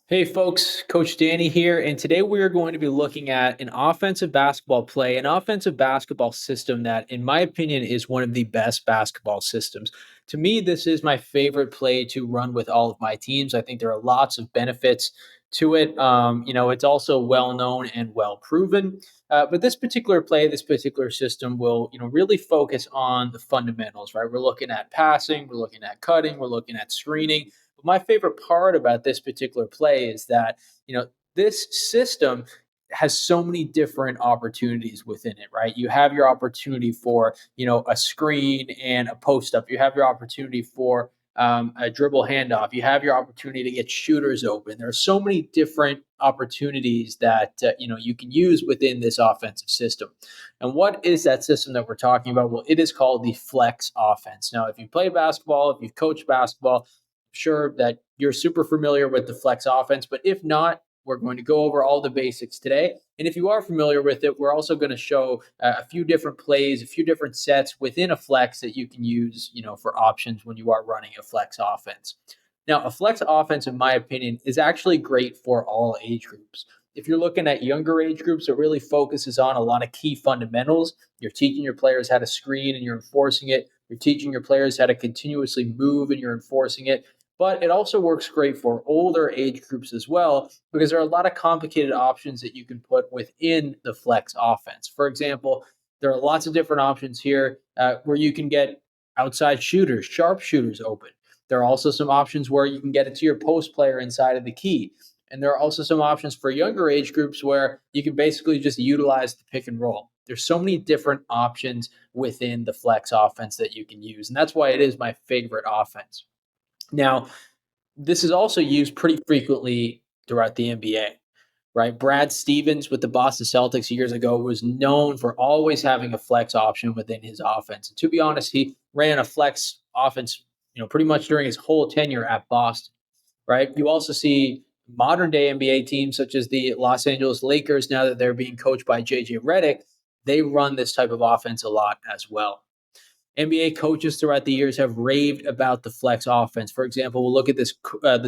Hey folks, Coach Danny here, and today we are going to be looking at an offensive basketball play, an offensive basketball system that, in my opinion, is one of the best basketball systems. To me, this is my favorite play to run with all of my teams. I think there are lots of benefits to it. It's also well known and well proven. But this particular play, this particular system will, really focus on the fundamentals, right? We're looking at passing, we're looking at cutting, we're looking at screening. But my favorite part about this particular play is that, this system has so many different opportunities within it, right? You have your opportunity for, a screen and a post up. You have your opportunity for a dribble handoff. You have your opportunity to get shooters open. There are so many different opportunities that you can use within this offensive system. And what is that system that we're talking about? Well, it is called the flex offense. Now, if you play basketball, if you've coached basketball, sure that you're super familiar with the flex offense, but if not, we're going to go over all the basics today. And if you are familiar with it, we're also going to show a few different plays, a few different sets within a flex that you can use, for options when you are running a flex offense. Now, a flex offense, in my opinion, is actually great for all age groups. If you're looking at younger age groups, it really focuses on a lot of key fundamentals. You're teaching your players how to screen and you're enforcing it. You're teaching your players how to continuously move and you're enforcing it. But it also works great for older age groups as well, because there are a lot of complicated options that you can put within the flex offense. For example, there are lots of different options here where you can get outside shooters, sharpshooters open. There are also some options where you can get it to your post player inside of the key. And there are also some options for younger age groups where you can basically just utilize the pick and roll. There's so many different options within the flex offense that you can use. And that's why it is my favorite offense. Now, this is also used pretty frequently throughout the NBA, right? Brad Stevens with the Boston Celtics years ago was known for always having a flex option within his offense. And to be honest, he ran a flex offense, pretty much during his whole tenure at Boston, right? You also see modern day NBA teams such as the Los Angeles Lakers, now that they're being coached by JJ Redick, they run this type of offense a lot as well. NBA coaches throughout the years have raved about the flex offense. For example, we'll look at this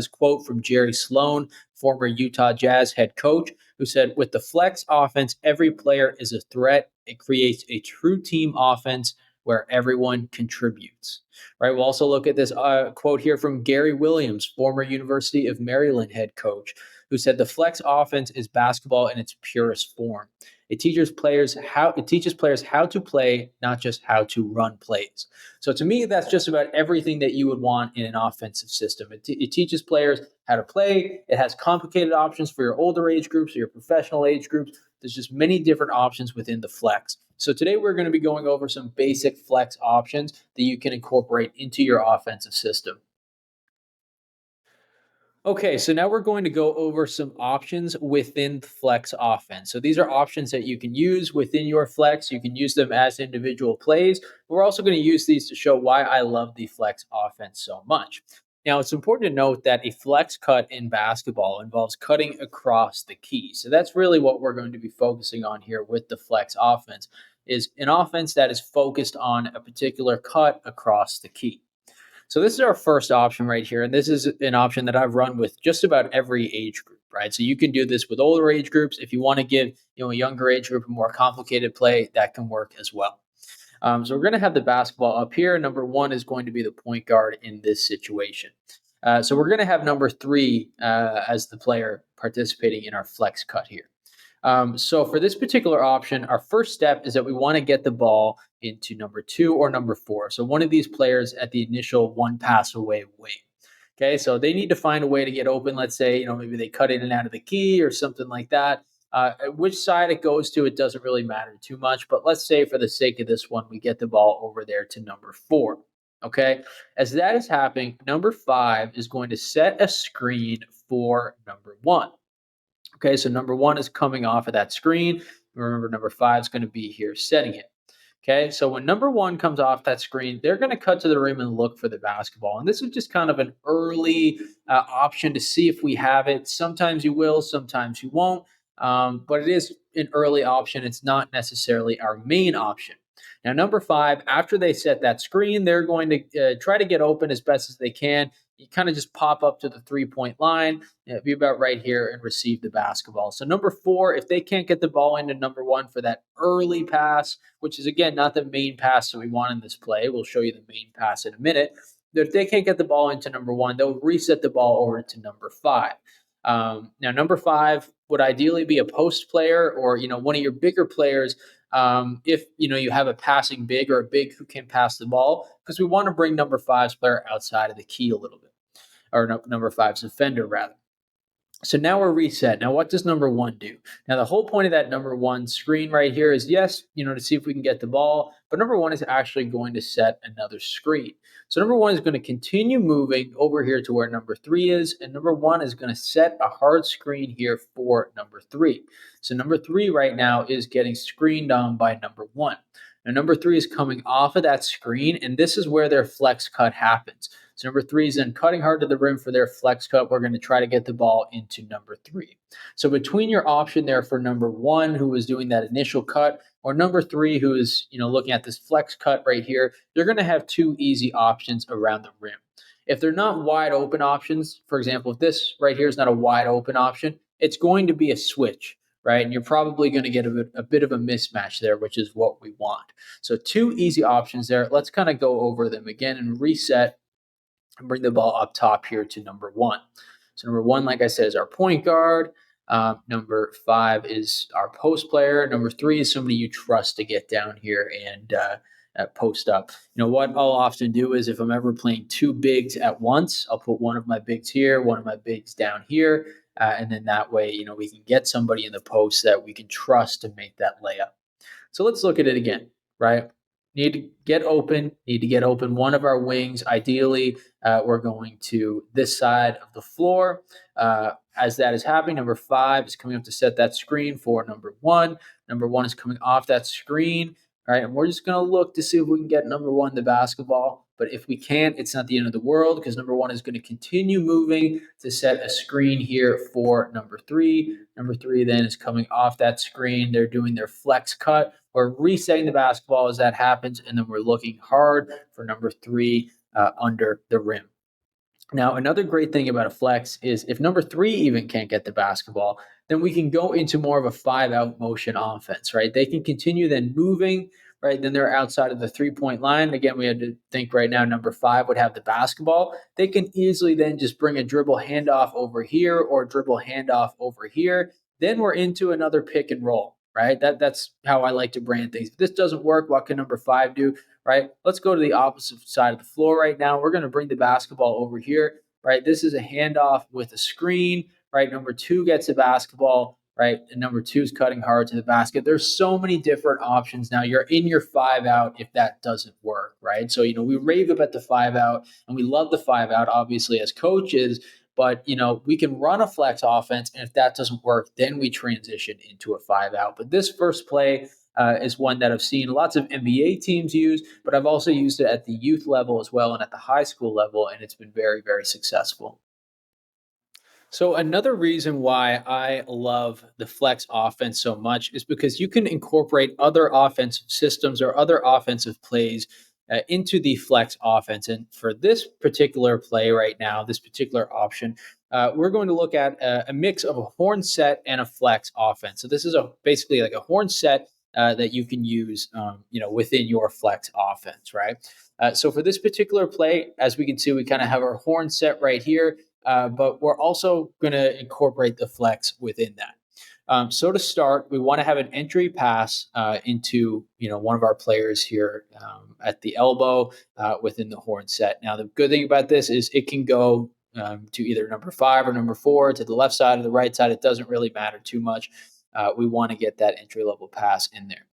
quote from Jerry Sloan, former Utah Jazz head coach, who said, "With the flex offense, every player is a threat. It creates a true team offense where everyone contributes." Right. We'll also look at this quote here from Gary Williams, former University of Maryland head coach, who said, "The flex offense is basketball in its purest form. It teaches players how to play, not just how to run plays." So to me, that's just about everything that you would want in an offensive system. It teaches players how to play. It has complicated options for your older age groups or your professional age groups. There's just many different options within the flex. So today we're going to be going over some basic flex options that you can incorporate into your offensive system. Okay, so now we're going to go over some options within the flex offense. So these are options that you can use within your flex. You can use them as individual plays. We're also going to use these to show why I love the flex offense so much. Now, it's important to note that a flex cut in basketball involves cutting across the key. So that's really what we're going to be focusing on here with the flex offense is an offense that is focused on a particular cut across the key. So this is our first option right here, and this is an option that I've run with just about every age group, right? So you can do this with older age groups. If you want to give a younger age group a more complicated play, that can work as well. So we're going to have the basketball up here. Number one is going to be the point guard in this situation. So we're going to have number three as the player participating in our flex cut here. So for this particular option, our first step is that we want to get the ball into number two or number four. So one of these players at the initial one pass away wing. Okay, so they need to find a way to get open. Let's say, maybe they cut in and out of the key or something like that. Which side it goes to, it doesn't really matter too much. But let's say for the sake of this one, we get the ball over there to number four. Okay, as that is happening, number five is going to set a screen for number one. Okay, so number one is coming off of that screen. Remember, number five is going to be here setting it. Okay, so when number one comes off that screen, they're going to cut to the rim and look for the basketball. And this is just kind of an early option to see if we have it. Sometimes you will, sometimes you won't. But it is an early option. It's not necessarily our main option. Now, number five, after they set that screen, they're going to try to get open as best as they can. you kind of just pop up to the 3-point line, be about right here and receive the basketball. So number 4, if they can't get the ball into number 1 for that early pass, which is again not the main pass that we want in this play. We'll show you the main pass in a minute. But if they can't get the ball into number 1, they'll reset the ball over to number 5. Now, number 5 would ideally be a post player or one of your bigger players. If you have a passing big or a big who can pass the ball, because we want to bring number 5's player outside of the key a little bit, or no, number 5's defender rather. So now we're reset. Now, what does number 1 do? Now, the whole point of that number 1 screen right here is yes, to see if we can get the ball, but number 1 is actually going to set another screen. So number 1 is going to continue moving over here to where number 3 is, and number 1 is going to set a hard screen here for number 3. So number 3 right now is getting screened on by number 1. Now, number 3 is coming off of that screen, and this is where their flex cut happens. So number 3 is then cutting hard to the rim for their flex cut. We're going to try to get the ball into number 3. So between your option there for number 1, who is doing that initial cut, or number 3, who is looking at this flex cut right here, you're going to have 2 easy options around the rim. If they're not wide open options, for example, if this right here is not a wide open option, it's going to be a switch, right? And you're probably going to get a bit of a mismatch there, which is what we want. So 2 easy options there. Let's kind of go over them again and reset and bring the ball up top here to number 1. So number 1, like I said, is our point guard. Number 5 is our post player. Number 3 is somebody you trust to get down here and post up. What I'll often do is if I'm ever playing 2 bigs at once, I'll put one of my bigs here, one of my bigs down here, and then that way, we can get somebody in the post that we can trust to make that layup. So let's look at it again, right? Need to get open one of our wings. Ideally, we're going to this side of the floor. As that is happening, number 5 is coming up to set that screen for number 1. Number 1 is coming off that screen. All right, and we're just going to look to see if we can get number 1 the basketball. But if we can't, it's not the end of the world because number 1 is going to continue moving to set a screen here for number 3. Number 3 then is coming off that screen. They're doing their flex cut. We're resetting the basketball as that happens, and then we're looking hard for number 3 under the rim. Now, another great thing about a flex is if number 3 even can't get the basketball, then we can go into more of a 5-out motion offense, right? They can continue then moving, right? Then they're outside of the 3-point line. Again, we had to think right now number 5 would have the basketball. They can easily then just bring a dribble handoff over here or dribble handoff over here. Then we're into another pick and roll, right? That's how I like to brand things. If this doesn't work, what can number 5 do? Right? Let's go to the opposite side of the floor right now. We're going to bring the basketball over here, right? This is a handoff with a screen, right? Number 2 gets the basketball, right? And number 2 is cutting hard to the basket. There's so many different options now. You're in your 5-out if that doesn't work, right? So, we rave about the 5-out and we love the 5-out, obviously, as coaches. But, we can run a flex offense, and if that doesn't work, then we transition into a 5-out. But this first play is one that I've seen lots of NBA teams use, but I've also used it at the youth level as well and at the high school level, and it's been very, very successful. So another reason why I love the flex offense so much is because you can incorporate other offensive systems or other offensive plays into the flex offense. And for this particular play right now, this particular option, we're going to look at a mix of a horn set and a flex offense. So this is basically like a horn set that you can use, within your flex offense, right? So for this particular play, as we can see, we kind of have our horn set right here. But we're also going to incorporate the flex within that. So to start, we want to have an entry pass into one of our players here at the elbow within the horn set. Now the good thing about this is it can go to either number 5 or number 4 to the left side or the right side. It doesn't really matter too much. We want to get that entry level pass in there.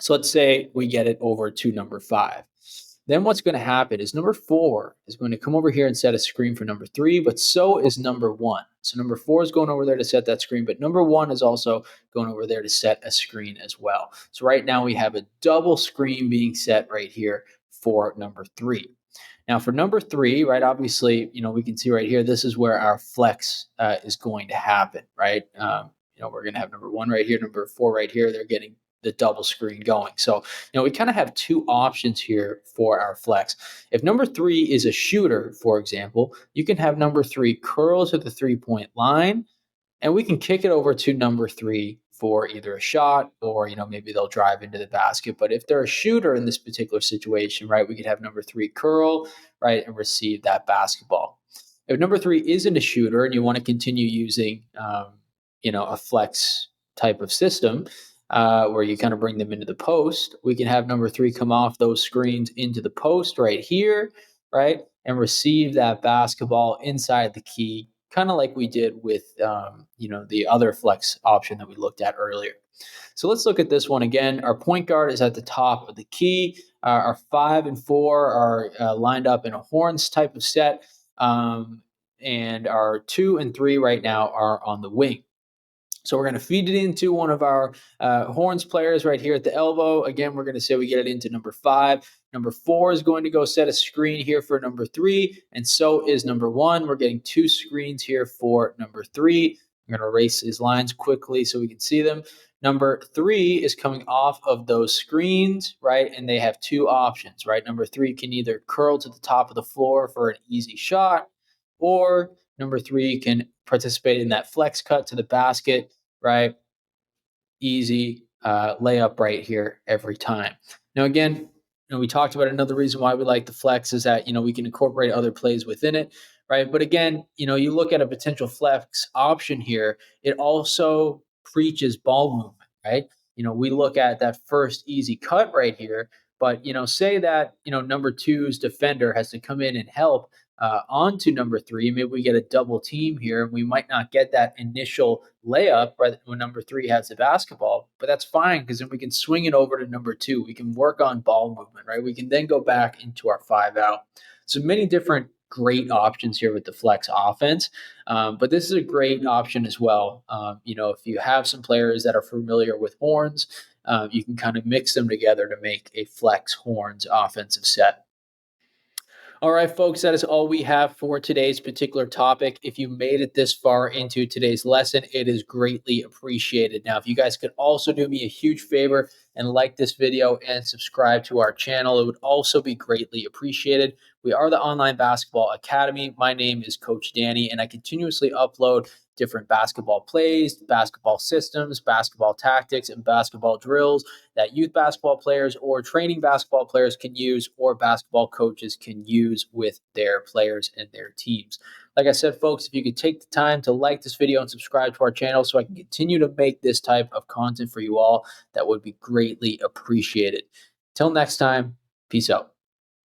So let's say we get it over to number 5. Then what's going to happen is number 4 is going to come over here and set a screen for number 3, but so is number 1. So number 4 is going over there to set that screen, but number 1 is also going over there to set a screen as well. So right now we have a double screen being set right here for number 3. Now for number 3, right, obviously, we can see right here, this is where our flex is going to happen, right? We're going to have number 1 right here, number 4 right here. They're getting the double screen going. So, we kind of have two options here for our flex. If number three is a shooter, for example, you can have number three curl to the 3 point line, and we can kick it over to number three for either a shot or maybe they'll drive into the basket. But if they're a shooter in this particular situation, right, we could have number three curl, right, and receive that basketball. If number three isn't a shooter and you want to continue using a flex type of system, where you kind of bring them into the post, we can have number three come off those screens into the post right here, right, and receive that basketball inside the key, kind of like we did with the other flex option that we looked at earlier. So let's look at this one again. Our point guard is at the top of the key. Our 5 and 4 are lined up in a horns type of set, and our 2 and 3 right now are on the wing. So we're going to feed it into one of our horns players right here at the elbow. Again, we're going to say we get it into number 5. Number 4 is going to go set a screen here for number 3, and so is number 1. We're getting 2 screens here for number 3. I'm going to erase these lines quickly so we can see them. Number 3 is coming off of those screens, right? And they have 2 options, right? Number 3 can either curl to the top of the floor for an easy shot, or number 3 can participate in that flex cut to the basket, right? Easy layup right here every time. Now, again, we talked about another reason why we like the flex is that, we can incorporate other plays within it, right? But again, you look at a potential flex option here, it also preaches ball movement, right? We look at that first easy cut right here, but, say that, number two's defender has to come in and help onto number 3. Maybe we get a double team here, and we might not get that initial layup right when number 3 has the basketball, but that's fine because then we can swing it over to number 2. We can work on ball movement, right? We can then go back into our 5 out. So many different great options here with the flex offense, but this is a great option as well. If you have some players that are familiar with horns, you can kind of mix them together to make a flex horns offensive set. All right, folks, that is all we have for today's particular topic. If you made it this far into today's lesson, it is greatly appreciated. Now, if you guys could also do me a huge favor and like this video and subscribe to our channel, it would also be greatly appreciated. We are the Online Basketball Academy. My name is Coach Danny, and I continuously upload different basketball plays, basketball systems, basketball tactics, and basketball drills that youth basketball players or training basketball players can use or basketball coaches can use with their players and their teams. Like I said, folks, if you could take the time to like this video and subscribe to our channel so I can continue to make this type of content for you all, that would be greatly appreciated. Till next time, peace out.